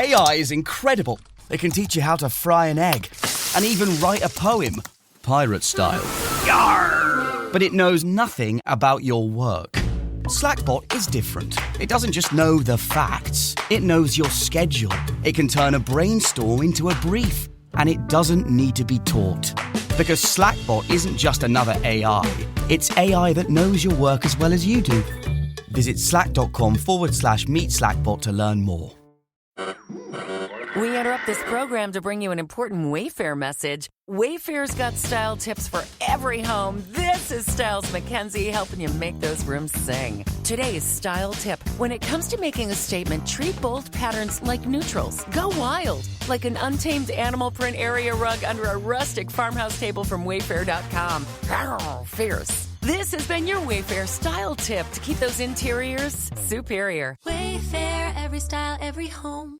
AI is incredible. It can teach you how to fry an egg and even write a poem, pirate style. Yarr! But it knows nothing about your work. Slackbot is different. It doesn't just know the facts. It knows your schedule. It can turn a brainstorm into a brief. And it doesn't need to be taught. Because Slackbot isn't just another AI. It's AI that knows your work as well as you do. Visit slack.com/meet Slackbot to learn more. We interrupt this program to bring you an important Wayfair message. Wayfair's got style tips for every home. This is Styles Mackenzie helping you make those rooms sing. Today's style tip. When it comes to making a statement, treat bold patterns like neutrals. Go wild, like an untamed animal print area rug under a rustic farmhouse table from Wayfair.com. Fierce. This has been your Wayfair style tip to keep those interiors superior. Wayfair, every style, every home.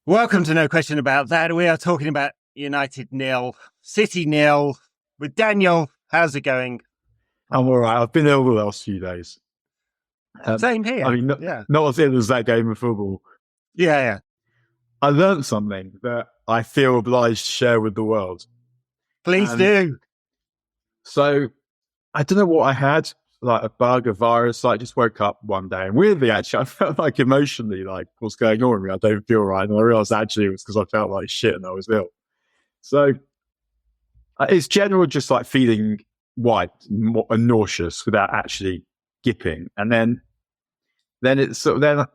Welcome to No Question About That. We are talking about United 0, City 0 with Daniel. How's it going? I'm all right. I've been ill the last few days. Same here. I mean, not as ill as that game of football. Yeah. I learned something that I feel obliged to share with the world. Please do. So, I don't know what I had, like a bug, a virus. I just woke up one day and weirdly, actually, I felt like emotionally, like, what's going on with me? I don't feel right. And I realized actually it was because I felt like shit and I was ill. So, it's general just like feeling white and nauseous without actually gipping. And then it's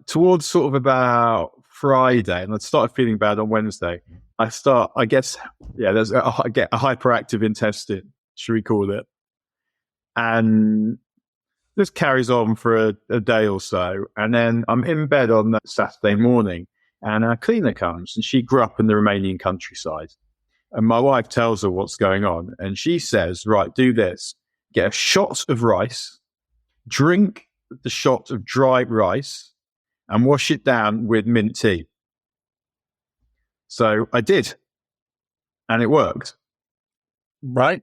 towards sort of about Friday, and I started feeling bad on Wednesday. I get a hyperactive intestine, should we call it? And this carries on for a day or so. And then I'm in bed on that Saturday morning and our cleaner comes, and she grew up in the Romanian countryside. And my wife tells her what's going on. And she says, right, do this. Get a shot of rice, drink the shot of dry rice, and wash it down with mint tea. So I did. And it worked. Right.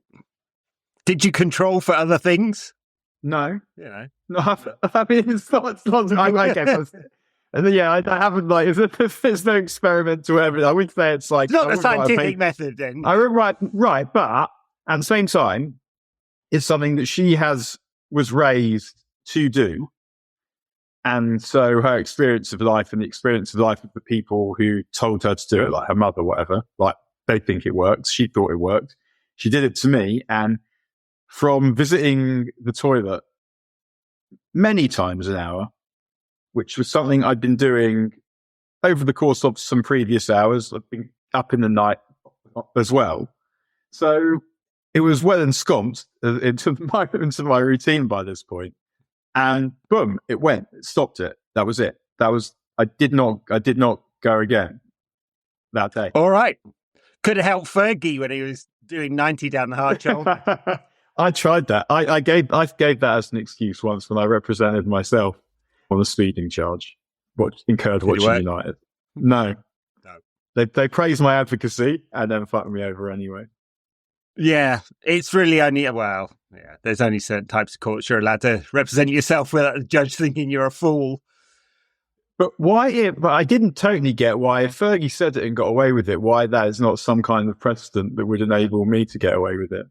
Did you control for other things? No. No, I mean, it's not I guess. I haven't, like, there's no experimental evidence. I would say it's like... It's not a scientific method, then. I would right, but at the same time, it's something that she was raised to do. And so her experience of life and the experience of life of the people who told her to do it, like her mother, whatever, like, they think it works. She thought it worked. She did it to me, and from visiting the toilet many times an hour, which was something I'd been doing over the course of some previous hours. I've been up in the night as well. So it was well ensconced into my routine by this point. And boom, it went. It stopped it. That was it. I did not go again that day. All right. Could have helped Fergie when he was doing 90 down the hard shoulder. I tried that. I gave that as an excuse once when I represented myself on a speeding charge, incurred watching United. No. They praised my advocacy and then fucked me over anyway. Yeah, it's really only, there's only certain types of courts you're allowed to represent yourself without the judge thinking you're a fool. But but I didn't totally get why, if Fergie said it and got away with it, why that is not some kind of precedent that would enable me to get away with it.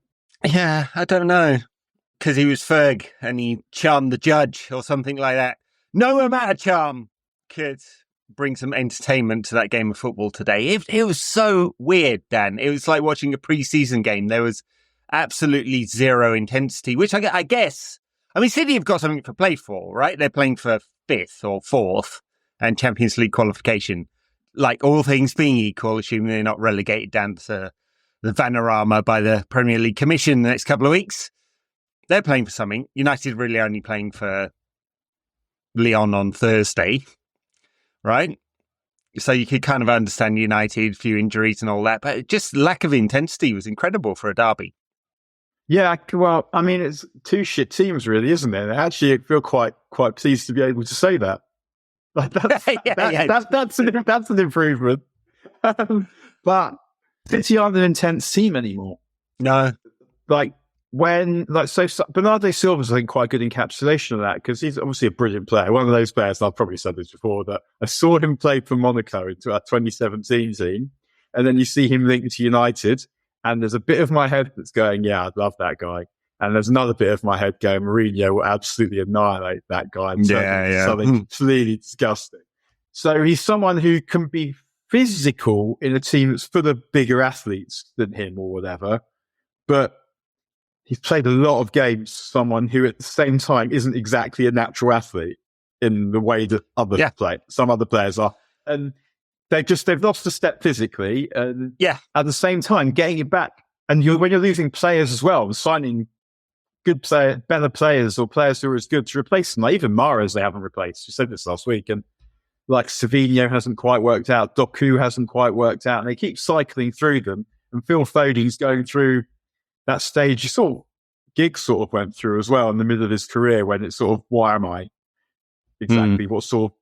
Yeah, I don't know. Because he was Ferg and he charmed the judge or something like that. No amount of charm could bring some entertainment to that game of football today. It was so weird, Dan. It was like watching a pre-season game. There was absolutely zero intensity, which I guess, I mean, City have got something to play for, right? They're playing for 5th or 4th and Champions League qualification. Like, all things being equal, assuming they're not relegated down to the Vanarama by the Premier League Commission in the next couple of weeks. They're playing for something. United really only playing for Lyon on Thursday, right? So you could kind of understand United, few injuries and all that, but just lack of intensity was incredible for a derby. Yeah, well, I mean, it's two shit teams, really, isn't it? Actually, I feel quite pleased to be able to say that. Like that's an improvement. But City aren't an intense team anymore. No, Bernardo Silva's, I think, quite a good encapsulation of that, because he's obviously a brilliant player. One of those players, and I've probably said this before, that I saw him play for Monaco into our 2017 team, and then you see him linked to United, and there's a bit of my head that's going, yeah, I'd love that guy. And there's another bit of my head going, Mourinho will absolutely annihilate that guy. And something completely disgusting. So he's someone who can be physical in a team that's full of bigger athletes than him or whatever. But he's played a lot of games for someone who at the same time isn't exactly a natural athlete in the way that some other players are. And they've lost a step physically. And at the same time, getting it back. And when you're losing players as well, signing better players or players who are as good to replace them. Like even Mahrez they haven't replaced. We said this last week. And like Savinho hasn't quite worked out. Doku hasn't quite worked out. And they keep cycling through them. And Phil Foden's going through that stage. You saw Giggs sort of went through as well in the middle of his career, when it's sort of, why am I? Exactly. What sort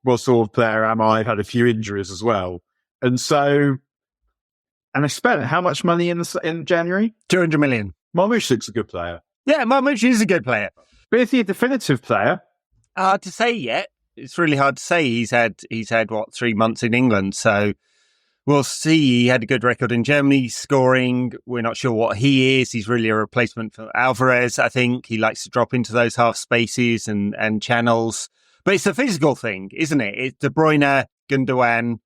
of player am I? I've had a few injuries as well. And so, and they spent how much money in January? 200 million. Marmoush's a good player. Yeah, Marmoush is a good player. But is he a definitive player? Hard to say yet. It's really hard to say. He's had 3 months in England, so we'll see. He had a good record in Germany scoring. We're not sure what he is. He's really a replacement for Alvarez, I think. He likes to drop into those half spaces and channels. But it's a physical thing, isn't it? It's De Bruyne, Gundogan,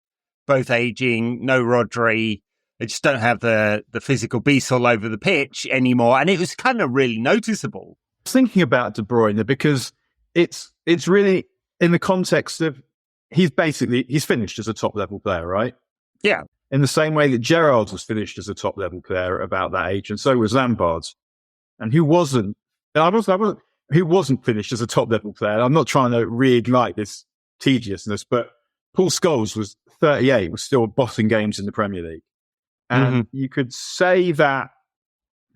both aging, no Rodri. They just don't have the physical beast all over the pitch anymore. And it was kind of really noticeable. I was thinking about De Bruyne because it's really in the context of he's finished as a top level player, right? Yeah. In the same way that Gerrard was finished as a top level player about that age, and so was Lampard. And who wasn't finished as a top level player? I'm not trying to reignite this tediousness, but Paul Scholes was 38, was still bossing games in the Premier League. And you could say that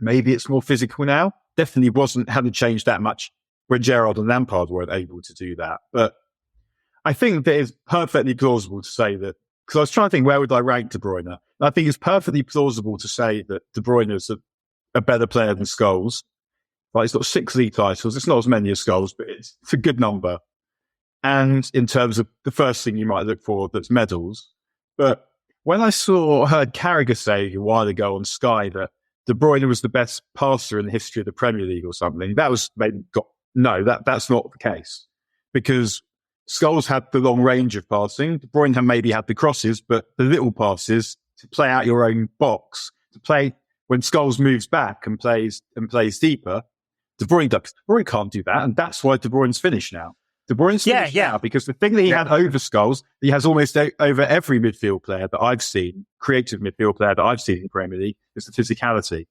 maybe it's more physical now. Definitely hadn't changed that much when Gerrard and Lampard weren't able to do that. But I think that it's perfectly plausible to say that, because I was trying to think, where would I rank De Bruyne? And I think it's perfectly plausible to say that De Bruyne is a better player than Scholes. Like, he's got 6 league titles. It's not as many as Scholes, but it's a good number. And in terms of the first thing you might look for, that's medals. But when I heard Carragher say a while ago on Sky that De Bruyne was the best passer in the history of the Premier League or something, that's not the case. Because Scholes had the long range of passing. De Bruyne had the crosses, but the little passes to play out your own box, to play when Scholes moves back and plays deeper. De Bruyne can't do that, and that's why De Bruyne's finished now. De Bruyne's finished now because the thing that he had over Scholes, he has almost over every midfield player that I've seen, creative midfield player that I've seen in the Premier League, is the physicality.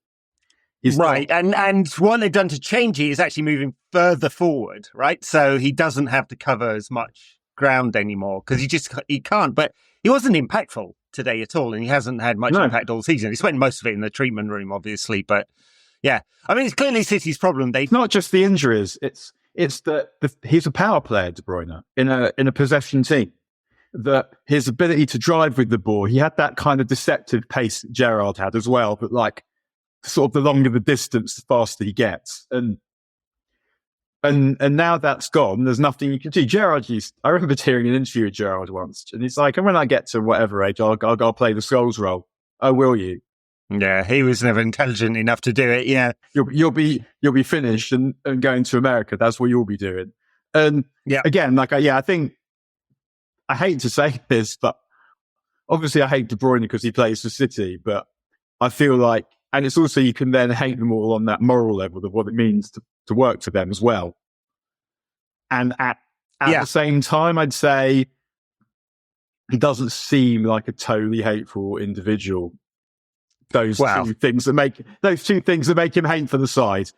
Right, and what they've done to change it is actually moving further forward, right? So he doesn't have to cover as much ground anymore because he can't. But he wasn't impactful today at all, and he hasn't had much impact all season. He spent most of it in the treatment room, obviously, but yeah. I mean, it's clearly City's problem. It's not just the injuries, it's that he's a power player, De Bruyne, in a possession team. That his ability to drive with the ball, he had that kind of deceptive pace that Gerrard had as well, but like sort of the longer the distance, the faster he gets. And now that's gone, there's nothing you can do. I remember hearing an interview with Gerrard once, and he's like, and when I get to whatever age, I'll play the Scholes role. Oh, will you? Yeah, he was never intelligent enough to do it. Yeah, you'll be finished and going to America. That's what you'll be doing. And again, I think I hate to say this, but obviously I hate De Bruyne because he plays for City. But I feel like, and it's also you can then hate them all on that moral level of what it means to work for them as well. And at the same time, I'd say he doesn't seem like a totally hateful individual. Those two things that make him hate for the side.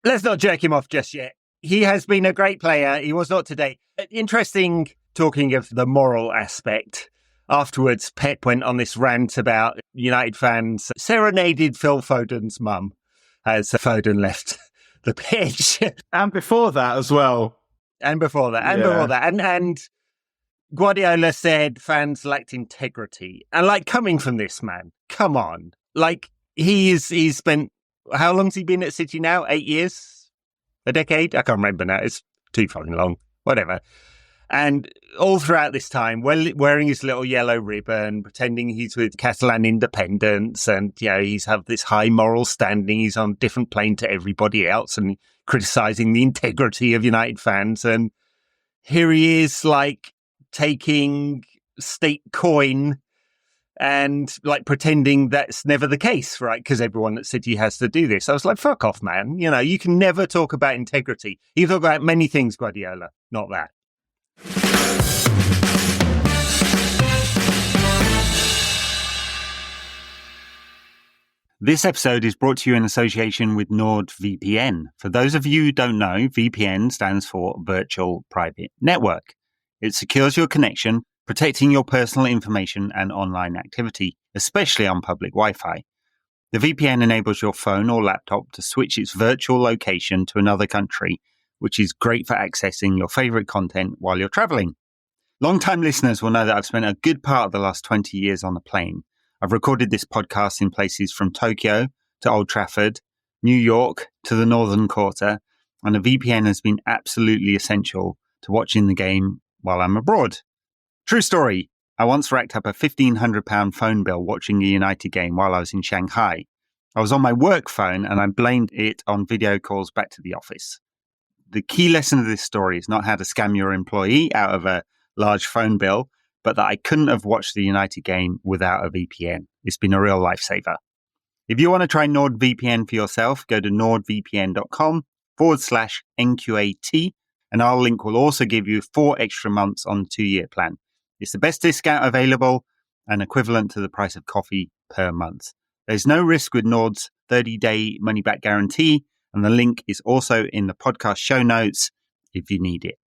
Let's not jerk him off just yet. He has been a great player. He was not today. Interesting, talking of the moral aspect. afterwards, Pep went on this rant about United fans serenaded Phil Foden's mum as Foden left the pitch. And before that as well. And before that. And Guardiola said fans lacked integrity. And like, coming from this man, come on. Like, he's spent, how long's he been at City now? 8 years? A decade? I can't remember now. It's too fucking long. Whatever. And all throughout this time, wearing his little yellow ribbon, pretending he's with Catalan independence, and he's have this high moral standing. He's on a different plane to everybody else, and criticising the integrity of United fans. And here he is, like, taking state coin and like pretending that's never the case, right? Because everyone at City has to do this. I was like, fuck off, man. You can never talk about integrity. You talk about many things, Guardiola, not that. This episode is brought to you in association with NordVPN. For those of you who don't know, VPN stands for Virtual Private Network. It secures your connection, protecting your personal information and online activity, especially on public Wi-Fi. The VPN enables your phone or laptop to switch its virtual location to another country, which is great for accessing your favorite content while you're traveling. Long-time listeners will know that I've spent a good part of the last 20 years on a plane. I've recorded this podcast in places from Tokyo to Old Trafford, New York to the Northern Quarter, and a VPN has been absolutely essential to watching the game while I'm abroad. True story. I once racked up a £1,500 phone bill watching a United game while I was in Shanghai. I was on my work phone and I blamed it on video calls back to the office. The key lesson of this story is not how to scam your employee out of a large phone bill, but that I couldn't have watched the United game without a VPN. It's been a real lifesaver. If you want to try NordVPN for yourself, go to nordvpn.com/NQAT, and our link will also give you 4 extra months on the 2-year plan. It's the best discount available and equivalent to the price of coffee per month. There's no risk with Nord's 30-day money-back guarantee, and the link is also in the podcast show notes if you need it.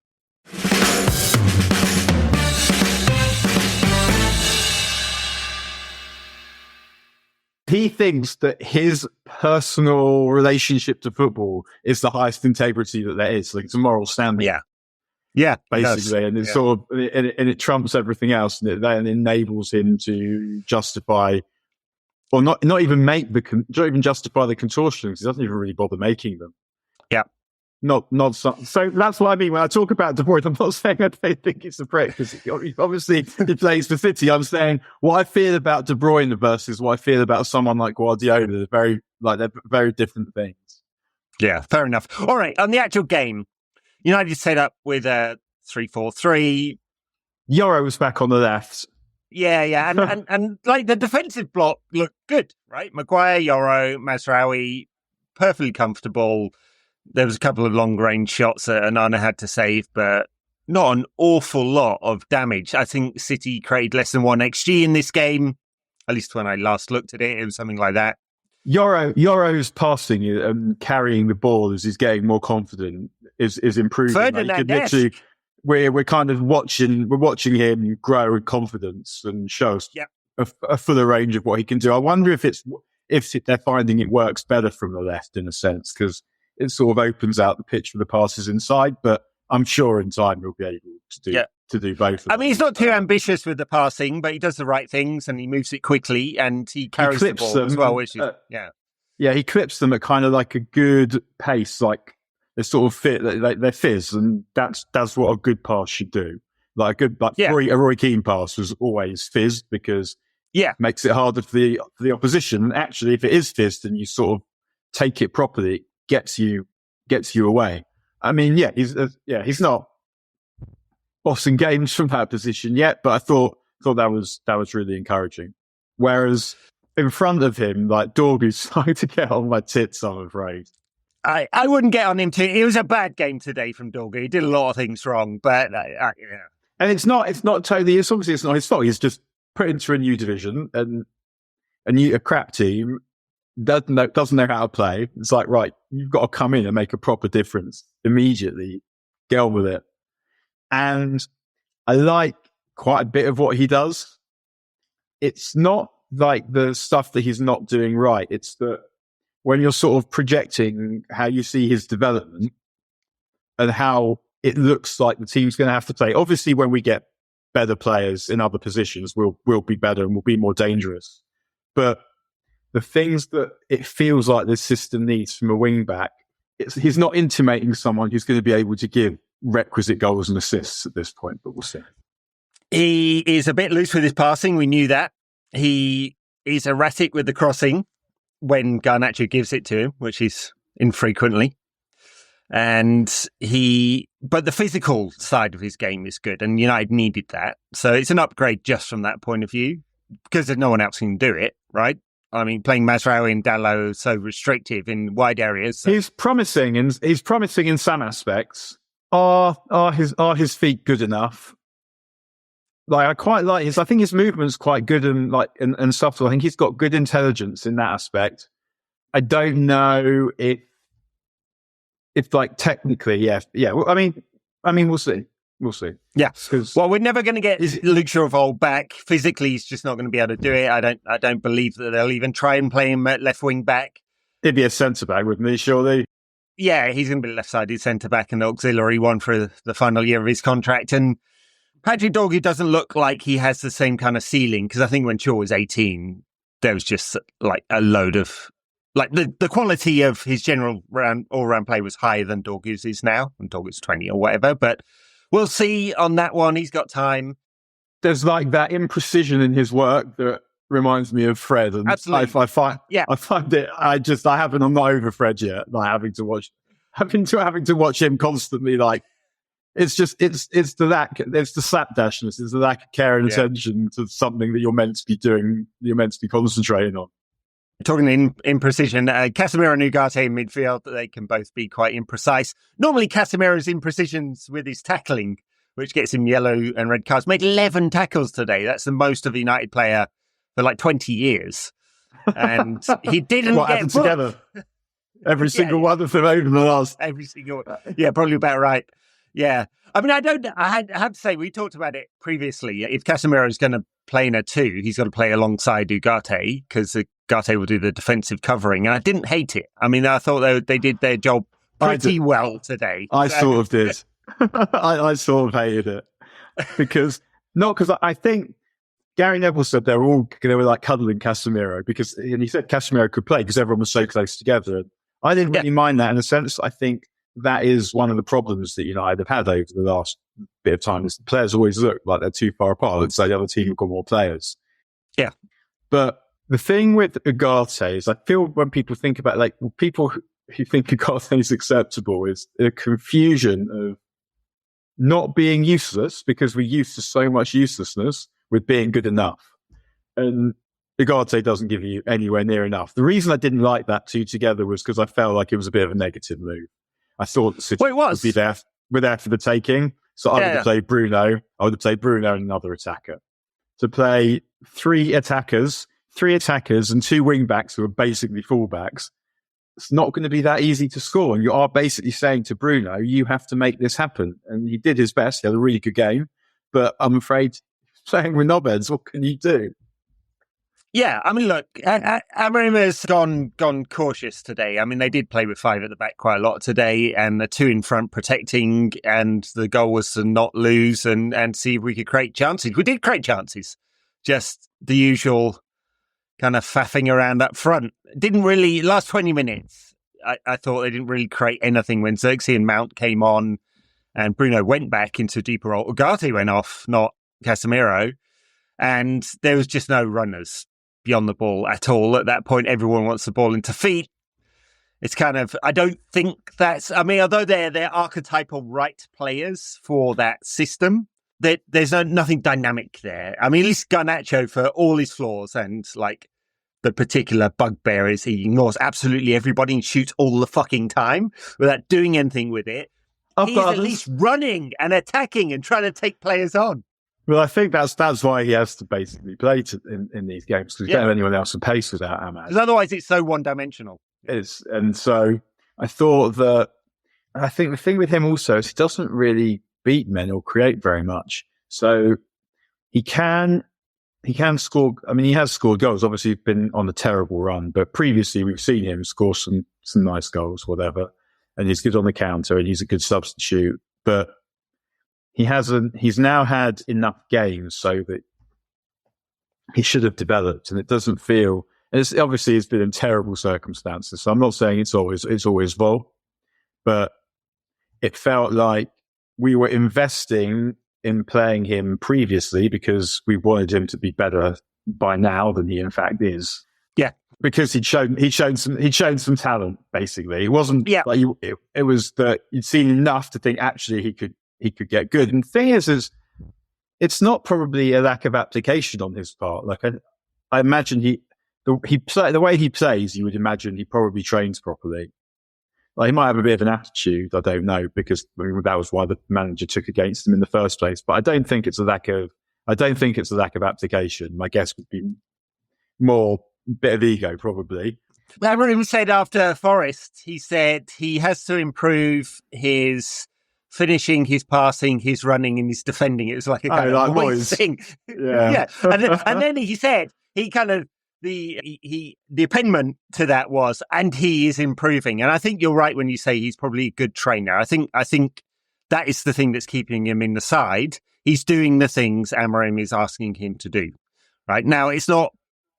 He thinks that his personal relationship to football is the highest integrity that there is. Like, it's a moral standing. Yeah, basically. And it's sort of, and it trumps everything else. And it then enables him to justify, or not even justify the contortions. He doesn't even really bother making them. Yeah. So that's what I mean when I talk about De Bruyne. I'm not saying I don't think it's a prick, because obviously he plays for City. I'm saying what I feel about De Bruyne versus what I feel about someone like Guardiola. They're very different things. Yeah, fair enough. All right, on the actual game, United set up with a 3-4-3. Yoro was back on the left. Yeah, and like the defensive block looked good, right? Maguire, Yoro, Mazraoui, perfectly comfortable. There was a couple of long-range shots that Onana had to save, but not an awful lot of damage. I think City created less than 1 XG in this game. At least when I last looked at it, it was something like that. Yoro's passing and carrying the ball as he's getting more confident is improving. Ferdinand, we're kind of watching him grow in confidence and show a fuller range of what he can do. I wonder if they're finding it works better from the left in a sense, because it sort of opens out the pitch for the passes inside, but I'm sure in time he'll be able to do both. I mean, he's not too ambitious with the passing, but he does the right things and he moves it quickly and he carries the ball as well. Which is, he clips them at kind of like a good pace, like they sort of fit, they fizz, and that's what a good pass should do. Like a Roy Keane pass was always fizzed because it makes it harder for the opposition. And actually, if it is fizzed and you sort of take it properly, it gets you away. I mean, he's not bossing games from that position yet, but I thought that was really encouraging. Whereas in front of him, like, Dorgu's starting to get on my tits, I'm afraid. I wouldn't get on him too. It was a bad game today from Dorgu. He did a lot of things wrong, but and it's not totally. It's obviously it's not his fault. He's just put into a new division and a crap team. Doesn't know how to play. It's like, right, you've got to come in and make a proper difference immediately. Get on with it. And I like quite a bit of what he does. it's not like the stuff that he's not doing right. It's that when you're sort of projecting how you see his development and how it looks like the team's going to have to play. Obviously, when we get better players in other positions, we'll be better and we'll be more dangerous. But the things that it feels like this system needs from a wing back, he's not intimating someone who's going to be able to give requisite goals and assists at this point, but we'll see. He is a bit loose with his passing. We knew that. He is erratic with the crossing when Garnacho gives it to him, which is infrequently. But the physical side of his game is good, and United needed that. So it's an upgrade just from that point of view, because there's no one else who can do it, right? I mean, playing Mazraoui and Dalot so restrictive in wide areas. So. He's promising in some aspects. Are his feet good enough? Like, I quite like I think his movement's quite good and subtle. I think he's got good intelligence in that aspect. I don't know if like technically, yeah. Well, I mean, we'll see. Yeah. Well, we're never going to get Luke Shaw of old back. Physically, he's just not going to be able to do it. I don't believe that they'll even try and play him at left wing back. He'd be a centre back, wouldn't he? Surely. Yeah, he's going to be left-sided centre back and the auxiliary one for the final year of his contract. And Patrick Dorgu doesn't look like he has the same kind of ceiling, because I think when Shaw was 18, there was just like a load of like the quality of his general all-round play was higher than Dorgu's is now, and Dorgu's 20 or whatever. But we'll see on that one. He's got time. There's like that imprecision in his work that reminds me of Fred. And absolutely. I find it. I'm not over Fred yet. Like having to watch him constantly. Like it's the slapdashness. It's the lack of care and attention to something that you're meant to be doing. You're meant to be concentrating on. Talking in imprecision, Casemiro and Ugarte in midfield, they can both be quite imprecise. Normally, Casemiro's imprecisions with his tackling, which gets him yellow and red cards. Made 11 tackles today. That's the most of a United player for like 20 years. And he didn't get booked. Together. Every single one of them over the last. Every single one. Yeah, probably about right. Yeah. I mean, I have to say, we talked about it previously. If Casemiro is going to play in a 2, he's got to play alongside Ugarte, because Ugarte will do the defensive covering. And I didn't hate it. I mean, I thought they did their job pretty well today. I sort of did. I sort of hated it. Because I think Gary Neville said they were like cuddling Casemiro, and he said Casemiro could play because everyone was so close together. And I didn't really mind that in a sense. I think that is one of the problems that United have had over the last bit of time, is the players always look like they're too far apart. It's like the other team have got more players. Yeah. But the thing with Ugarte is, I feel when people think about, like, people who think Ugarte is acceptable, is a confusion of not being useless, because we're used to so much uselessness, with being good enough. And Ugarte doesn't give you anywhere near enough. The reason I didn't like that two together was because I felt like it was a bit of a negative move. I thought the City would be there for the taking. So I would have played Bruno. I would have played Bruno and another attacker. To play three attackers and 2 wing backs who are basically fullbacks, it's not going to be that easy to score. And you are basically saying to Bruno, you have to make this happen. And he did his best. He had a really good game. But I'm afraid, playing with knobheads, what can you do? Yeah, I mean, look, Amorim has gone cautious today. I mean, they did play with 5 at the back quite a lot today, and the 2 in front protecting, and the goal was to not lose and see if we could create chances. We did create chances, just the usual kind of faffing around up front. Didn't really, last 20 minutes, I thought they didn't really create anything when Xerxes and Mount came on and Bruno went back into a deeper role. Ugarte went off, not Casemiro, and there was just no runners beyond the ball at all. At that point, everyone wants the ball into feet. It's kind of, I don't think that's, I mean, although they're archetypal right players for that system, there's nothing dynamic there. I mean, at least Garnacho, for all his flaws and like the particular bugbear is he ignores absolutely everybody and shoots all the fucking time without doing anything with it. He's at least running and attacking and trying to take players on. Well, I think that's why he has to basically play in these games, because you don't have anyone else to pace without Ahmad. Because otherwise it's so one-dimensional. It is. And so I thought that, I think the thing with him also is he doesn't really beat men or create very much. So he can he can score. I mean, he has scored goals. Obviously, he's been on a terrible run, but previously we've seen him score some nice goals, whatever. And he's good on the counter, and he's a good substitute. But he's now had enough games so that he should have developed, and it doesn't feel. And it's been in terrible circumstances. So I'm not saying it's always fault, but it felt like we were investing in playing him previously because we wanted him to be better by now than he in fact is. Yeah, because he'd shown some talent. Basically, it wasn't like it was that you'd seen enough to think actually he could get good. And the thing is it's not probably a lack of application on his part. Like I imagine the way he plays, you would imagine he probably trains properly. Like he might have a bit of an attitude, I don't know, because that was why the manager took against him in the first place. But I don't think it's a lack of application. My guess would be more bit of ego, probably. Amorim said after Forest, he said he has to improve his finishing, his passing, his running, and his defending. It was like a kind of voice thing. Yeah. And then he said he kind of the appendment to that was, and he is improving. And I think you're right when you say he's probably a good trainer. I think that is the thing that's keeping him in the side. He's doing the things Amorim is asking him to do. Right now, it's not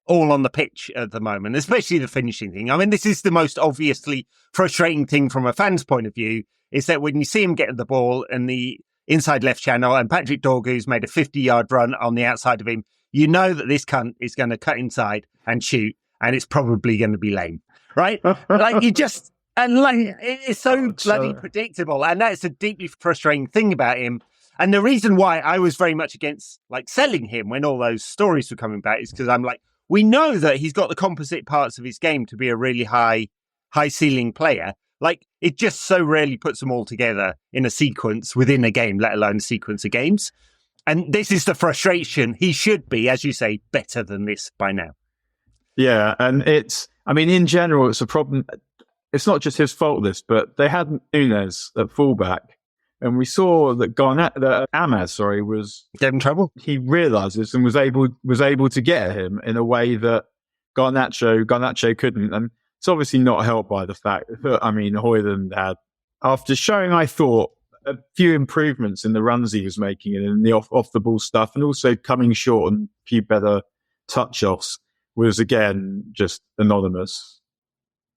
all on the pitch at the moment, especially the finishing thing. I mean, this is the most obviously frustrating thing from a fan's point of view, is that when you see him get the ball in the inside left channel and Patrick Dorgu's made a 50-yard run on the outside of him, you know that this cunt is going to cut inside and shoot, and it's probably going to be lame, right? Like you just, and like it's so bloody predictable, and that's a deeply frustrating thing about him. And the reason why I was very much against like selling him when all those stories were coming back is because I'm like, we know that he's got the composite parts of his game to be a really high ceiling player. Like it just so rarely puts them all together in a sequence within a game, let alone a sequence of games. And this is the frustration. He should be, as you say, better than this by now. Yeah, and in general, it's a problem. It's not just his fault, but they had Nunes at fullback, and we saw that Amaz was in trouble. He realised this and was able to get at him in a way that Garnacho couldn't. And it's obviously not helped by the fact that, Hojlund had, after showing, I thought, a few improvements in the runs he was making and in the off the ball stuff, and also coming short and a few better touch-offs, was again just anonymous.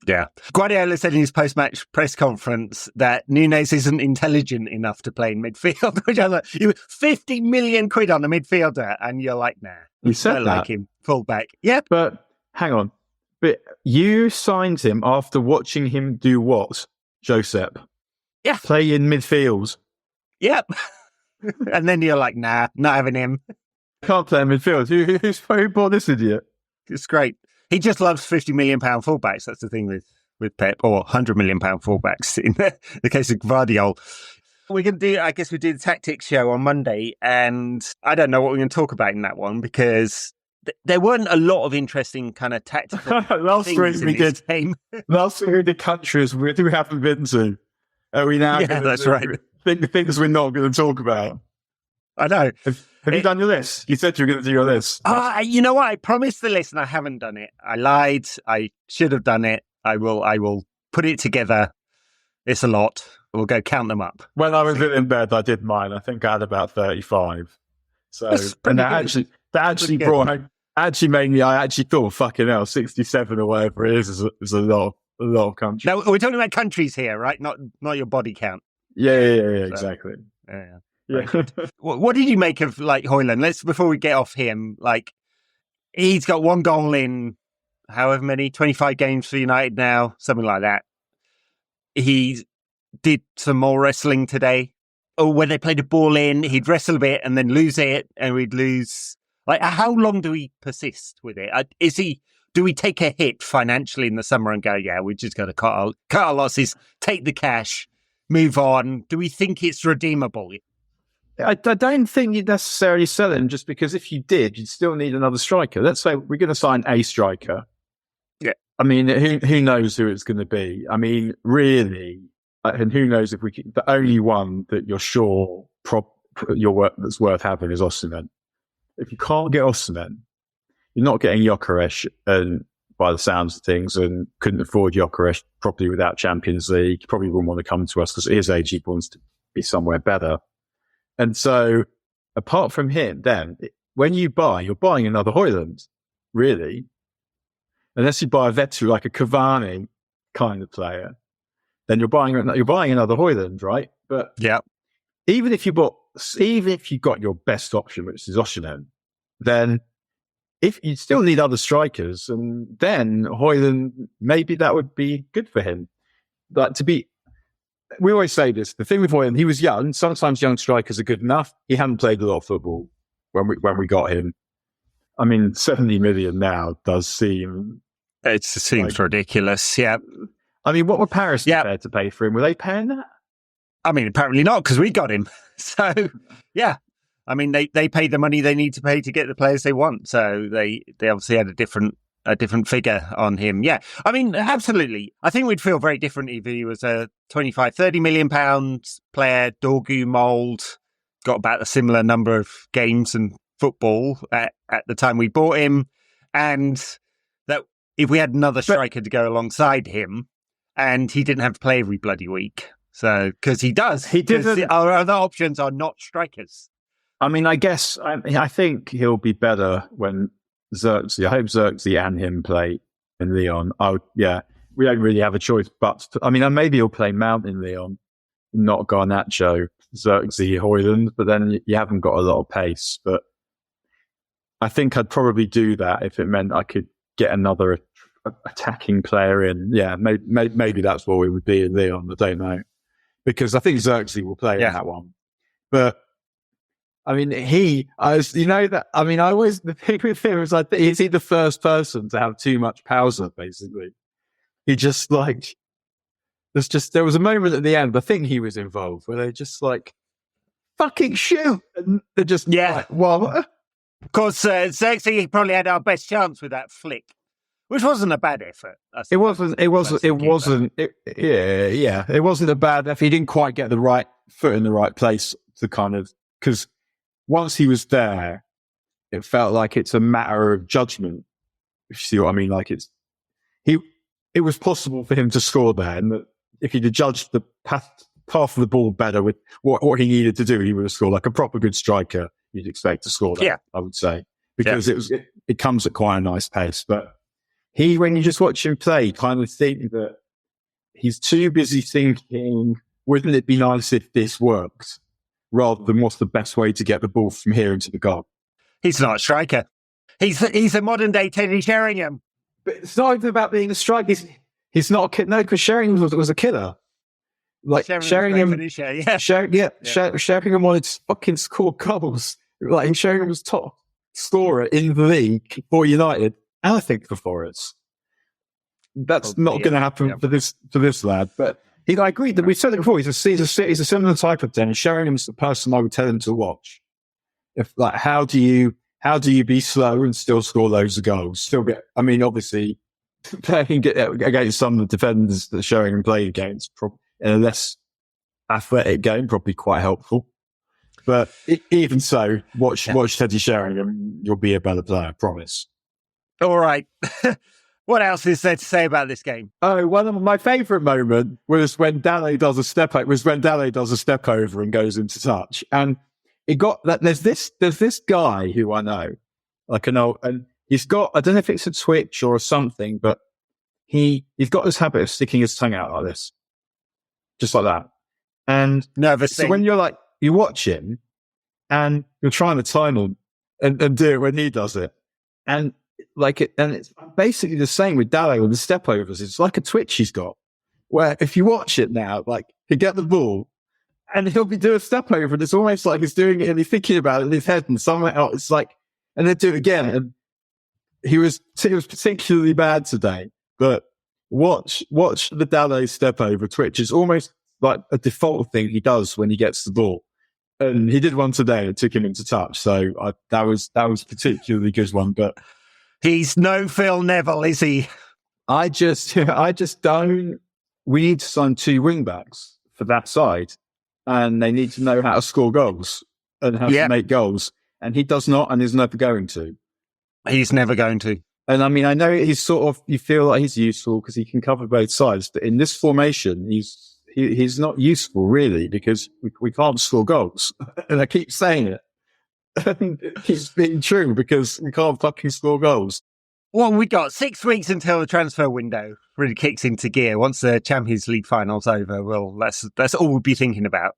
Yeah. Guardiola said in his post-match press conference that Nunes isn't intelligent enough to play in midfield, which I was like, you 50 million quid on a midfielder, and you're like, nah. He said don't that. Like him, full-back. Yeah. But hang on. But you signed him after watching him do what, Josep? Yeah. Play in midfield. Yep. And then you're like, nah, not having him. Can't play in midfield. Who bought this idiot? It's great. He just loves £50 million fullbacks. That's the thing with Pep, or £100 million fullbacks in the case of Guardiola. We're going to do, I guess we do the tactics show on Monday, and I don't know what we're going to talk about in that one because there weren't a lot of interesting kind of tactical things in this game. Last week we did countries we haven't been to. Are we now? Yeah, that's right. Things we're not going to talk about. I know. Have you done your list? You said you were going to do your list. You know what? I promised the list and I haven't done it. I lied. I should have done it. I will put it together. It's a lot. We'll go count them up. When I was in bed, I did mine. I think I had about 35. So, and that actually made me, I actually thought, fucking hell, 67 or whatever it is a lot of countries. Now, we're talking about countries here, right? Not your body count. Yeah, exactly. Yeah. Yeah. What did you make of like Hojlund? Before we get off him, like he's got one goal in however many 25 games for United now, something like that. He did some more wrestling today. Or when they played a ball in, he'd wrestle a bit and then lose it, and we'd lose. Like, how long do we persist with it? Do we take a hit financially in the summer and go, yeah, we just got to cut our losses, take the cash, move on? Do we think it's redeemable? I don't think you'd necessarily sell him, just because if you did, you'd still need another striker. Let's say we're going to sign a striker. Yeah. I mean, who knows who it's going to be? I mean, really, and who knows if the only one that you're sure that's worth having is Osimhen. if you can't get Osimhen, you're not getting Gyökeres, and by the sounds of things, and couldn't afford Gyökeres properly without Champions League. He probably wouldn't want to come to us because at his age, he wants to be somewhere better. And so, apart from him, then when you buy, you're buying another Hojlund, really. Unless you buy a Vetu, like a Cavani kind of player, then you're buying another Hojlund, right? But even if you got your best option, which is Osimhen, then if you still need other strikers, and then Hojlund, maybe that would be good for him. But we always say this. The thing with Hojlund, he was young. Sometimes young strikers are good enough. He hadn't played a lot of football when we got him. I mean, 70 million now does seem... It seems ridiculous, yeah. I mean, what were Paris prepared to pay for him? Were they paying that? I mean, apparently not, because we got him. So, yeah. I mean, they paid the money they need to pay to get the players they want. So they obviously had a different figure on him. Yeah. I mean, absolutely. I think we'd feel very different if he was a 25, 30 million pounds player, Dorgu mould, got about a similar number of games and football at the time we bought him, and that if we had another striker to go alongside him, and he didn't have to play every bloody week, so because he didn't. Our other options are not strikers. I mean, I guess I think he'll be better when Xerxes. I hope Xerxes and him play in Lyon. We don't really have a choice, but maybe he'll play Mount in Lyon, not Garnacho, Xerxes, Hojlund, but then you haven't got a lot of pace. But I think I'd probably do that if it meant I could get another attacking player in. Yeah, maybe that's what we would be in Lyon. I don't know, because I think Xerxes will play in that one. But I mean, the thing with him was like, is he the first person to have too much pausa? Basically, he just like there was a moment at the end. I think he was involved where they just like fucking shoot, and they're just like, well. Of course, Xerxes probably had our best chance with that flick, which wasn't a bad effort. It wasn't a bad effort. He didn't quite get the right foot in the right place to kind of, because once he was there, it felt like it's a matter of judgment. If you see what I mean, like it was possible for him to score there, and that if he'd have judged the path of the ball better with what he needed to do, he would have scored. Like a proper good striker, you'd expect to score that, I would say, because it comes at quite a nice pace. But when you just watch him play, kind of think that he's too busy thinking, wouldn't it be nice if this worked, rather than what's the best way to get the ball from here into the goal. He's not a striker. He's a modern day Teddy Sheringham. But it's not even about being a striker. He's not a kid. No, because Sheringham was a killer. Like Sheringham wanted to fucking score goals. Like Sheringham was top scorer in the league for United, and I think for Forest. That's not going to happen for this lad. But I agree that we've said it before. He's a similar type of Dennis. Sheringham's the person I would tell him to watch. If like, how do you be slow and still score loads of goals? Still get. I mean, obviously, playing against some of the defenders that Sheringham played against. In a less athletic game, probably quite helpful. But even so, watch Teddy Sheringham, you'll be a better player, I promise. All right. What else is there to say about this game? Oh, one of my favourite moment was when Dale does a step over and goes into touch. And it got that there's this guy who I know, like and he's got, I don't know if it's a twitch or something, but he's got this habit of sticking his tongue out like this. Just like that. And so when you watch him and you're trying to time him and do it when he does it. And it's basically the same with Dale with the step overs. It's like a twitch he's got, where if you watch it now, like he'll get the ball and he'll be doing a step over, and it's almost like he's doing it and he's thinking about it in his head, and somewhere else it's like, and then do it again. And he was particularly bad today, but watch the Dale step over twitch. It's almost like a default thing he does when he gets the ball. And he did one today and took him into touch. So that was a particularly good one. But he's no Phil Neville, is he? I just don't. We need to sign 2 wing backs for that side, and they need to know how to score goals and how to make goals. And he does not and is never going to. He's never going to. And I mean, I know he's sort of, you feel like he's useful because he can cover both sides, but in this formation, he's not useful really because we can't score goals. And I keep saying it. It keeps being true because we can't fucking score goals. Well, we got 6 weeks until the transfer window really kicks into gear. Once the Champions League final's over, well, that's all we'll be thinking about.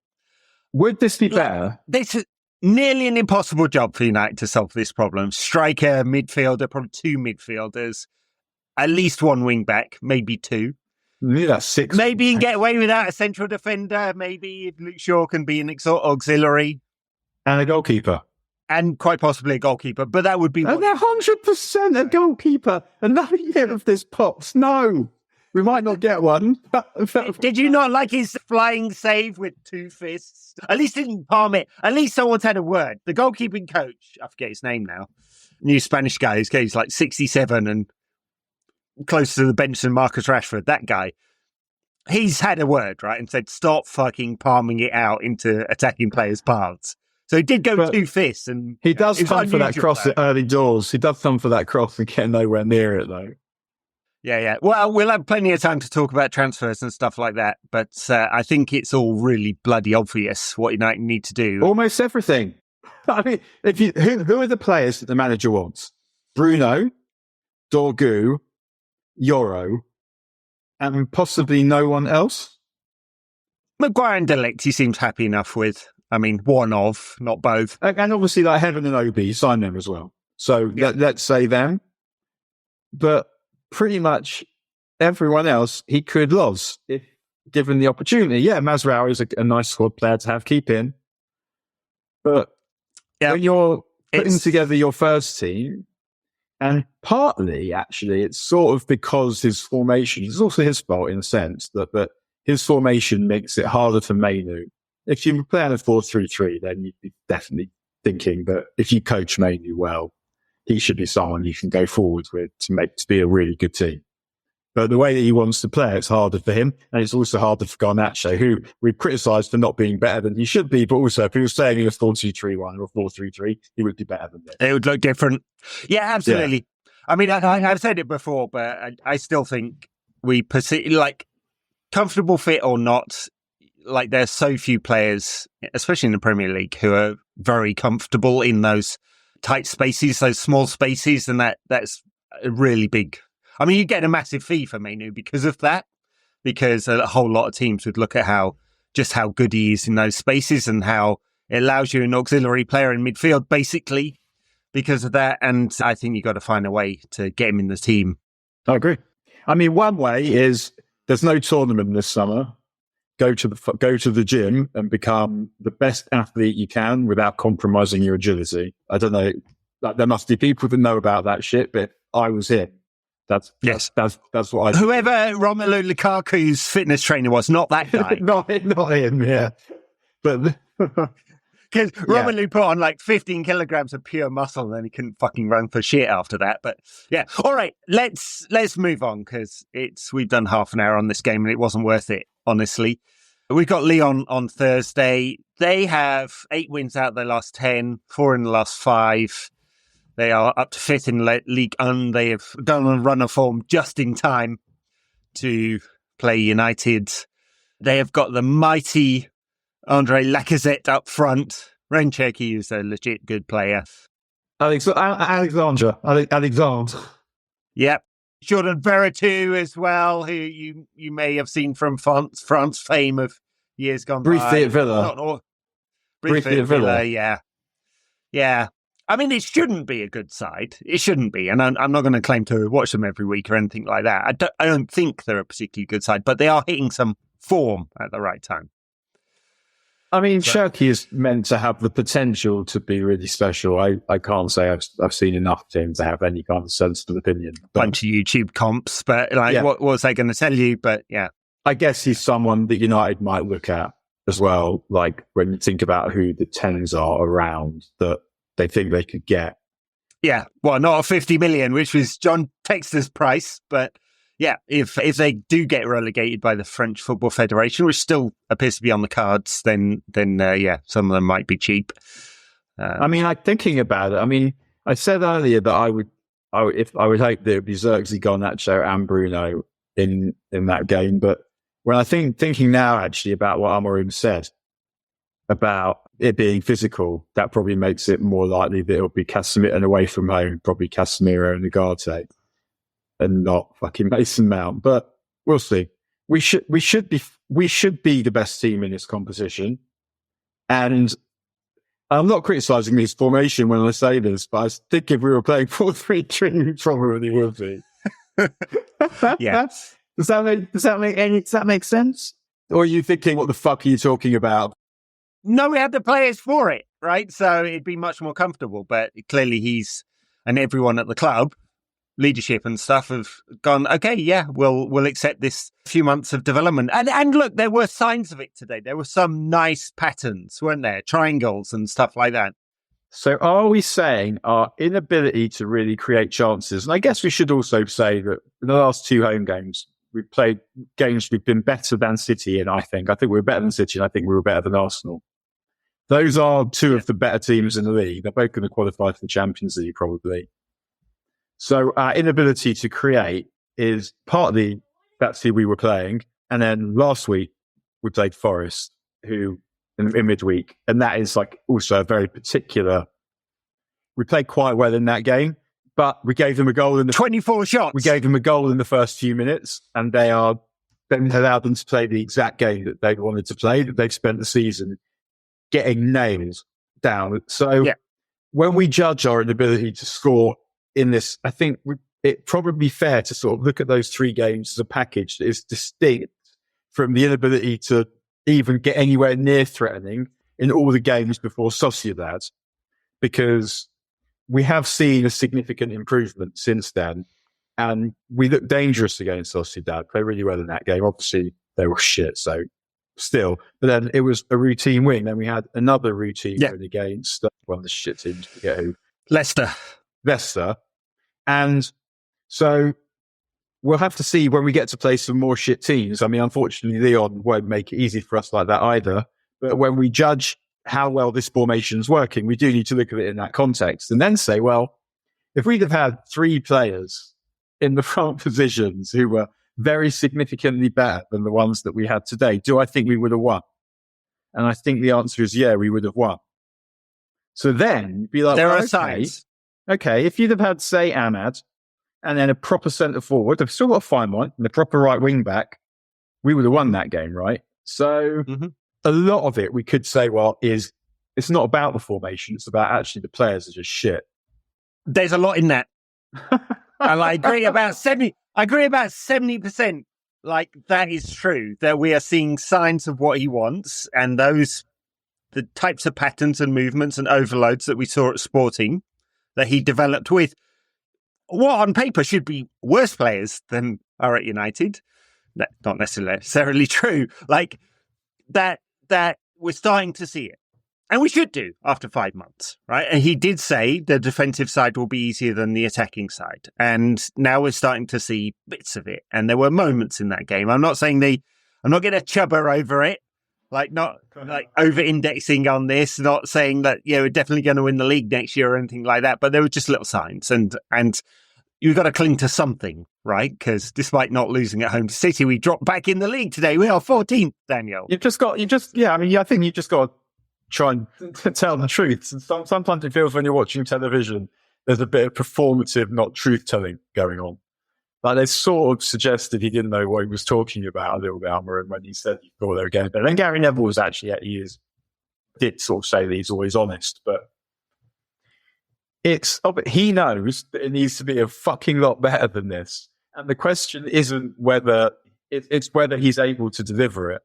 Would this be better? This is nearly an impossible job for United to solve this problem. Striker, midfielder, probably 2 midfielders, at least 1 wing back, maybe 2. Yeah, that's 6. Maybe you can get away without a central defender. Maybe if Luke Shaw can be an auxiliary. And a goalkeeper. And quite possibly a goalkeeper, but that would be... And they're 100% a goalkeeper. Another year of this pops. No, we might not get one. Did you not like his flying save with 2 fists? At least didn't palm it. At least someone's had a word. The goalkeeping coach, I forget his name now, new Spanish guy, he's like 67 and closer to the bench than Marcus Rashford, that guy. He's had a word, right, and said, stop fucking palming it out into attacking players' paths. So he did go with 2 fists. And he does come for that cross at early doors. He does come for that cross and get nowhere near it, though. Yeah. Well, we'll have plenty of time to talk about transfers and stuff like that. But I think it's all really bloody obvious what United need to do. Almost everything. I mean, who are the players that the manager wants? Bruno, Dorgu, Yoro, and possibly no one else? Maguire and De Ligt, he seems happy enough with. I mean, one of, not both. And obviously, like Heaven and Obi, sign them as well. So let's say them. But pretty much everyone else, he could lose if given the opportunity. Yeah, Masraoui is a nice squad player to have, keep in. But when you're putting together your first team, and partly, actually, it's sort of because his formation, it's also his fault in a sense, that his formation makes it harder for Mainu. If you play in a 4-3-3, then you'd be definitely thinking that if you coach Mainu well, he should be someone you can go forward with to be a really good team. But the way that he wants to play, it's harder for him. And it's also harder for Garnacho, who we criticised for not being better than he should be. But also, if he was staying in a 4-2-3-1 or 4-3-3, he would be better than this. It would look different. Yeah, absolutely. Yeah. I mean, I've said it before, but I still think like, comfortable fit or not, like there's so few players, especially in the Premier League, who are very comfortable in those tight spaces, those small spaces, and that's a really big. I mean, you get a massive fee for Mainu because of that, because a whole lot of teams would look at how good he is in those spaces and how it allows you an auxiliary player in midfield, basically, because of that. And I think you've got to find a way to get him in the team. I agree. I mean, one way is there's no tournament this summer. Go to the gym and become the best athlete you can without compromising your agility. I don't know. There must be people that know about that shit, but I was here. That's what I. Whoever Romelu Lukaku's fitness trainer was, not that guy. not him. Yeah, but because Romelu put on like 15 kilograms of pure muscle, and then he couldn't fucking run for shit after that. But yeah, all right, let's move on because we've done half an hour on this game and it wasn't worth it. Honestly, we've got Lyon on Thursday. They have 8 wins out of their last 10, 4 in the last 5. They are up to 5th in League 1. They have done a run of form just in time to play United. They have got the mighty Andre Lacazette up front. Rencheki is a legit good player. Alexandre. Yep. Jordan Veretout as well, who you may have seen from France fame of years gone Briefly by. At Villa. Briefly at Villa, yeah. Yeah. I mean, it shouldn't be a good side. It shouldn't be. And I'm not going to claim to watch them every week or anything like that. I don't think they're a particularly good side, but they are hitting some form at the right time. I mean, Cherki is meant to have the potential to be really special. I can't say I've seen enough of him to have any kind of sensible opinion. Bunch of YouTube comps, but what was I going to tell you? But yeah. I guess he's someone that United might look at as well, like when you think about who the 10s are around that they think they could get. Yeah, well, not a 50 million, which was John Textor's price, but yeah, if they do get relegated by the French Football Federation, which still appears to be on the cards, then some of them might be cheap. I mean, like thinking about it, I mean, I said earlier that I would hope that it would be Xerxes, Garnacho and Bruno in that game. But when I thinking now actually about what Amorim said about it being physical, that probably makes it more likely that it'll be Casemiro, and away from home, probably Casemiro and Ugarte, and not fucking Mason Mount. But we'll see. We should be the best team in this competition. And I'm not criticising this formation when I say this, but I think if we were playing 4-3-3, we probably would be. Yeah. Does that make sense? Or are you thinking, what the fuck are you talking about? No, we had the players for it, right? So it'd be much more comfortable. But clearly he's, and everyone at the club, leadership and stuff, have gone, okay, yeah, we'll accept this few months of development. And look, there were signs of it today. There were some nice patterns, weren't there? Triangles and stuff like that. So are we saying our inability to really create chances? And I guess we should also say that in the last 2 home games, we've played games we've been better than City in, I think. I think we were better than City, and I think we were better than Arsenal. Those are 2 of the better teams in the league. They're both going to qualify for the Champions League, probably. So our inability to create is partly that's who we were playing. And then last week, we played Forest, who in midweek. And that is like also a very particular. We played quite well in that game, but we gave them a goal in the 24 shots. We gave them a goal in the first few minutes, and then allowed them to play the exact game that they wanted to play, that they've spent the season getting nailed down. So when we judge our inability to score in this, I think it'd probably be fair to sort of look at those 3 games as a package that is distinct from the inability to even get anywhere near threatening in all the games before Sociedad, because we have seen a significant improvement since then, and we looked dangerous against Sociedad, played really well in that game. Obviously, they were shit, so still. But then it was a routine win. Then we had another routine win against one of the shit teams, forget who. Leicester. And so we'll have to see when we get to play some more shit teams. I mean, unfortunately, Lyon won't make it easy for us like that either. But when we judge how well this formation is working, we do need to look at it in that context and then say, well, if we'd have had 3 players in the front positions who were very significantly better than the ones that we had today, do I think we would have won? And I think the answer is, yeah, we would have won. So then you'd be like, there are signs. Okay, if you'd have had, say, Ahmad, and then a proper centre forward, they've still got a fine one, and a proper right wing back, we would have won that game, right? So a lot of it we could say, well, it's not about the formation, it's about actually the players are just shit. There's a lot in that. And I agree about 70%. Like, that is true, that we are seeing signs of what he wants, and the types of patterns and movements and overloads that we saw at Sporting that he developed with what on paper should be worse players than are at United. That's not necessarily true. Like that we're starting to see it. And we should do after 5 months, right? And he did say the defensive side will be easier than the attacking side. And now we're starting to see bits of it. And there were moments in that game. I'm not saying I'm not going to chubber over it. Not over-indexing on this, not saying that, we're definitely going to win the league next year or anything like that, but there were just little signs. And you've got to cling to something, right? Because despite not losing at home to City, we dropped back in the league today. We are 14th, Daniel. I think you've just got to try and tell the truth. And sometimes it feels when you're watching television, there's a bit of performative, not truth-telling going on. Like, they sort of suggested he didn't know what he was talking about a little bit, Amorim, when he said he thought they were getting better. And Gary Neville was actually, did sort of say that he's always honest, but he knows that it needs to be a fucking lot better than this. And the question isn't whether, it's whether he's able to deliver it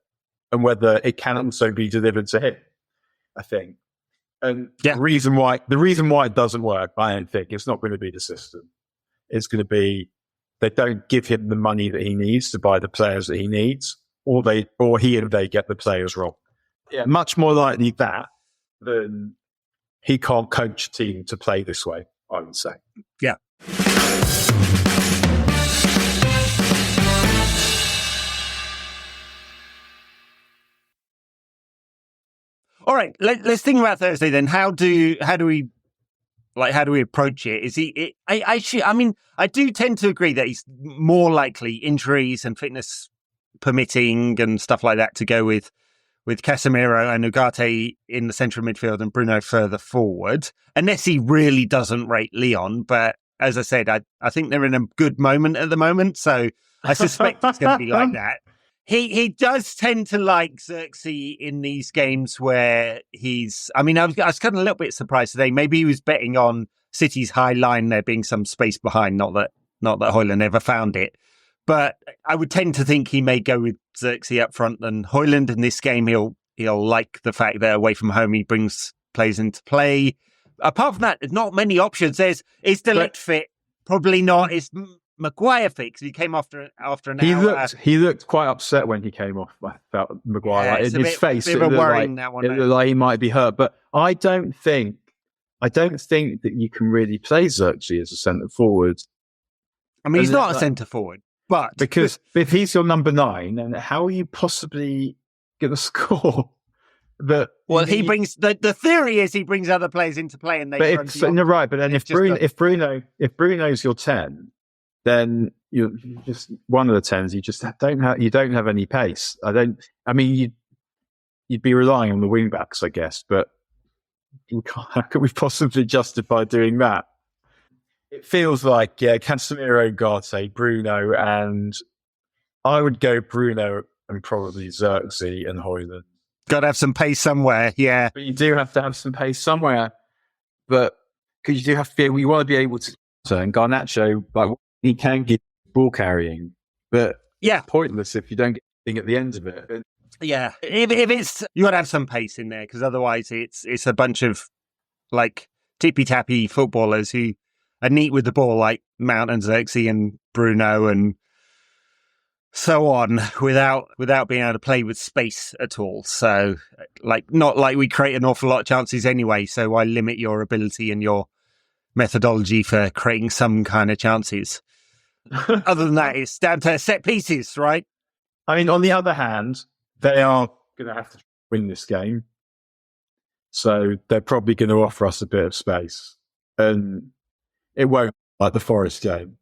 and whether it can also be delivered to him, I think. And the reason why it doesn't work, I don't think, it's not going to be the system. It's going to be, they don't give him the money that he needs to buy the players that he needs, or he and they get the players wrong. Yeah, much more likely that than he can't coach a team to play this way, I would say. Yeah. All right, let's think about Thursday then. How do we approach it? Is he? I do tend to agree that he's more likely, injuries and fitness permitting and stuff like that, to go with Casemiro and Ugarte in the central midfield and Bruno further forward, unless he really doesn't rate Lyon. But as I said, I think they're in a good moment at the moment, so I suspect it's going to be like that. He does tend to like Xerxes in these games where he's... I mean, I was kind of a little bit surprised today. Maybe he was betting on City's high line, there being some space behind, not that Hojlund ever found it. But I would tend to think he may go with Xerxes up front than Hojlund in this game. He'll like the fact that away from home he brings players into play. Apart from that, there's not many options. Is De Ligt fit? Probably not. Is Maguire fit? Because he came after an hour. He looked quite upset when he came off. I felt Maguire in his face. It looked like he might be hurt. But I don't think that you can really play Xerxes as a centre forward. I mean, he's not a centre forward. But because if he's your number 9, then how are you possibly going to score? He brings the theory is he brings other players into play, and they. But then if Bruno's your 10, then you're just one of the 10s. You just don't have any pace. You'd be relying on the wing backs, I guess. But how could we possibly justify doing that? It feels like, Casemiro, Ugarte, Bruno, and I would go Bruno and probably Xerxes and Hojlund. Got to have some pace somewhere, yeah. But you do have to have some pace somewhere. But because you do have to we want to be able to. And Garnacho, he can get ball carrying, but it's pointless if you don't get anything at the end of it. Yeah, if it's you got to have some pace in there, because otherwise it's a bunch of tippy tappy footballers who are neat with the ball, like Mount and Xerxes and Bruno and so on, without being able to play with space at all. So, not like we create an awful lot of chances anyway. So why limit your ability and your methodology for creating some kind of chances? Other than that, it's down to set pieces, right? I mean, on the other hand, they are going to have to win this game, so they're probably going to offer us a bit of space, and it won't like the Forest game.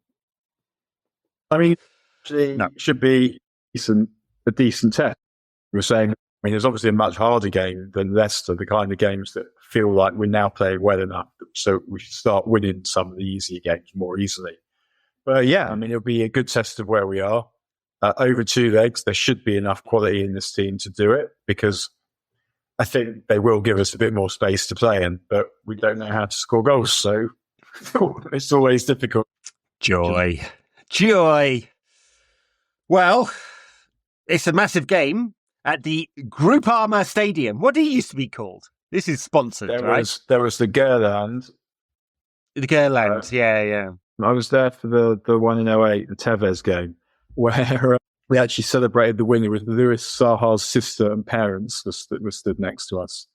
I mean, it should be a decent test. We're saying, it's obviously a much harder game than Leicester, the kind of games that feel like we're now playing well enough, so we should start winning some of the easier games more easily. But it'll be a good test of where we are. Over 2 legs, there should be enough quality in this team to do it, because I think they will give us a bit more space to play in, but we don't know how to score goals, so it's always difficult. Joy. Well, it's a massive game at the Groupama Stadium. What did it used to be called? This is sponsored, right? There was the Gerland. The Gerland, yeah. I was there for the one in 08, the Tevez game, where we actually celebrated the winner with Louis Saha's sister and parents were stood next to us.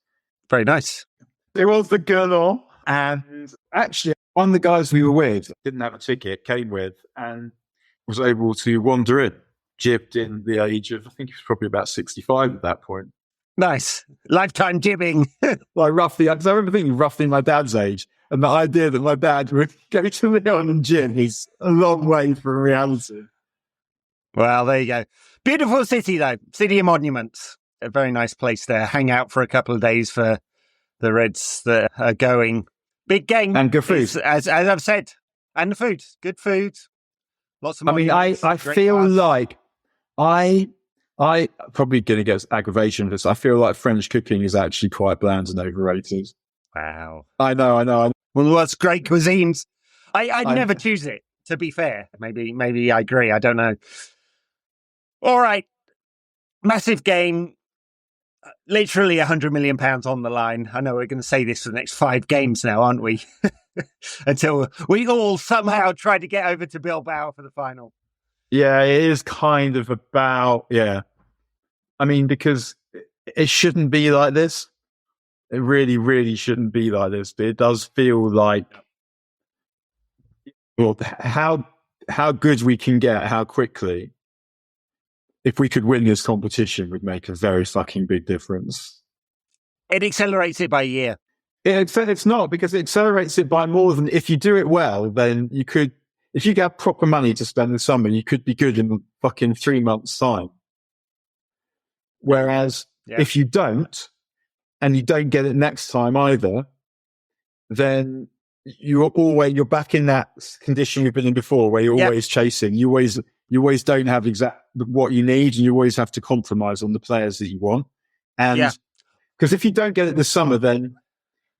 Very nice. It was the Gerland. And actually, one of the guys we were with didn't have a ticket, came with, and was able to wander in, jibbed in the age of, I think he was probably about 65 at that point. Nice. Lifetime jibbing. Roughly, because I remember thinking roughly my dad's age, and the idea that my dad would go to Lyon and gym is a long way from reality. Well, there you go. Beautiful city, though. City of Monuments. A very nice place there. Hang out for a couple of days for the Reds that are going. Big game. And good food. As I've said. And the food. Good food. Lots of monuments. I feel like I probably going to get aggravation for this. I feel like French cooking is actually quite bland and overrated. Wow. I know. One of the world's great cuisines. I'd never choose it, to be fair. Maybe I agree. I don't know. All right. Massive game. Literally £100 million on the line. I know we're going to say this for the next 5 games now, aren't we? Until we all somehow try to get over to Bilbao for the final. Yeah, it is kind of about, because it shouldn't be like this. It really, really shouldn't be like this. But it does feel like, how good we can get, how quickly. If we could win this competition, would make a very fucking big difference. It accelerates it by a year. It's not, because it accelerates it by more than, if you do it well, then you could, if you get proper money to spend in the summer, you could be good in fucking 3 months' time. Whereas if you don't, and you don't get it next time either, then you're back in that condition you've been in before, where you're always chasing. You always don't have exact what you need, and you always have to compromise on the players that you want. And because if you don't get it this summer, then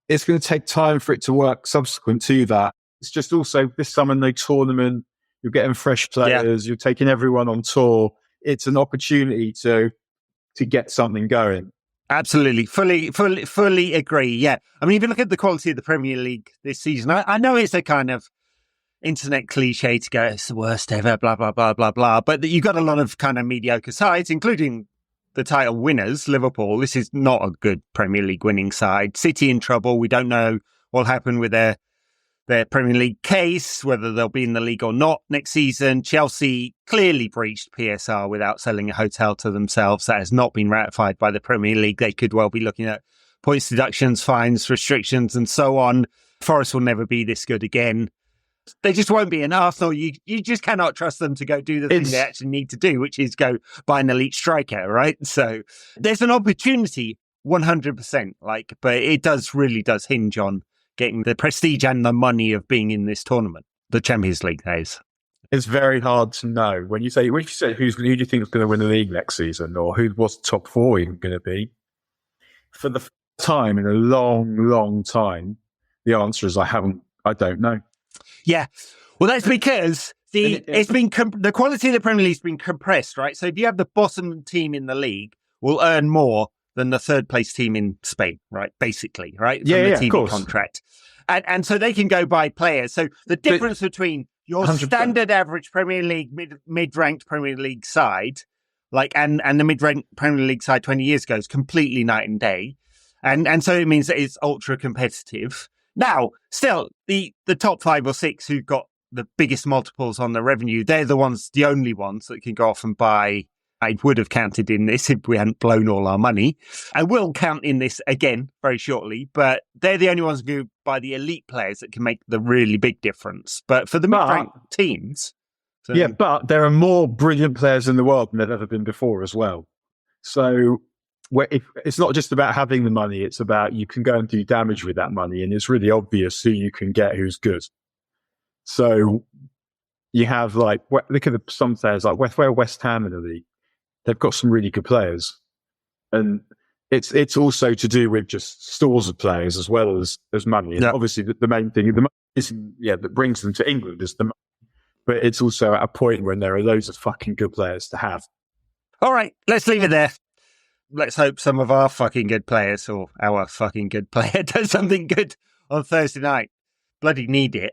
it's going to take time for it to work subsequent to that. It's just also this summer, no tournament. You're getting fresh players. You're taking everyone on tour. It's an opportunity to get something going. Absolutely. Fully agree. Yeah. I mean, if you look at the quality of the Premier League this season, I know it's a kind of internet cliche to go, it's the worst ever, blah, blah, blah, blah, blah. But you've got a lot of kind of mediocre sides, including the title winners, Liverpool. This is not a good Premier League winning side. City in trouble. We don't know what'll happen with their Premier League case, whether they'll be in the league or not next season. Chelsea clearly breached PSR without selling a hotel to themselves. That has not been ratified by the Premier League. They could well be looking at points deductions, fines, restrictions, and so on. Forest will never be this good again. They just won't be in Arsenal. You just cannot trust them to go do the thing they actually need to do, which is go buy an elite striker, right? So there's an opportunity, 100%, but it really does hinge on getting the prestige and the money of being in this tournament, the Champions League days. It's very hard to know. When you say who do you think is going to win the league next season, or what's the top four even going to be? For the first time in a long, long time, the answer is I don't know. Yeah. Well, that's because the quality of the Premier League's been compressed, right? So if you have the bottom team in the league will earn more than the third place team in Spain, right? Basically, right? From the TV contract. And so they can go buy players. So the difference between your 100%. Standard average Premier League, mid-ranked Premier League side, and the mid-ranked Premier League side 20 years ago is completely night and day. And so it means that it's ultra competitive. Now, still, the top 5 or 6 who've got the biggest multiples on the revenue, they're the only ones that can go off and buy. I would have counted in this if we hadn't blown all our money. I will count in this again very shortly, but they're the only ones who buy the elite players that can make the really big difference. But for the mid-ranked teams... but there are more brilliant players in the world than there have ever been before as well. So it's not just about having the money, it's about you can go and do damage with that money, and it's really obvious who you can get who's good. So you have look at some players like where West Ham in the league. They've got some really good players, and it's also to do with just stores of players as well as money. And obviously, the main thing, the money that brings them to England is the money, but it's also at a point when there are loads of fucking good players to have. All right, let's leave it there. Let's hope some of our fucking good players or our fucking good player does something good on Thursday night. Bloody need it.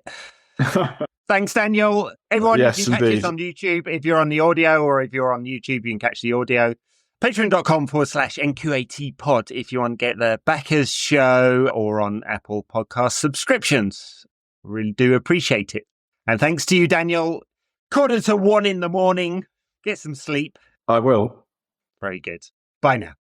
Thanks, Daniel. Everyone, you can catch us on YouTube if you're on the audio, or if you're on YouTube, you can catch the audio. Patreon.com/NQAT pod if you want to get the Backers show, or on Apple Podcast subscriptions. Really do appreciate it. And thanks to you, Daniel. 1:45 a.m. Get some sleep. I will. Very good. Bye now.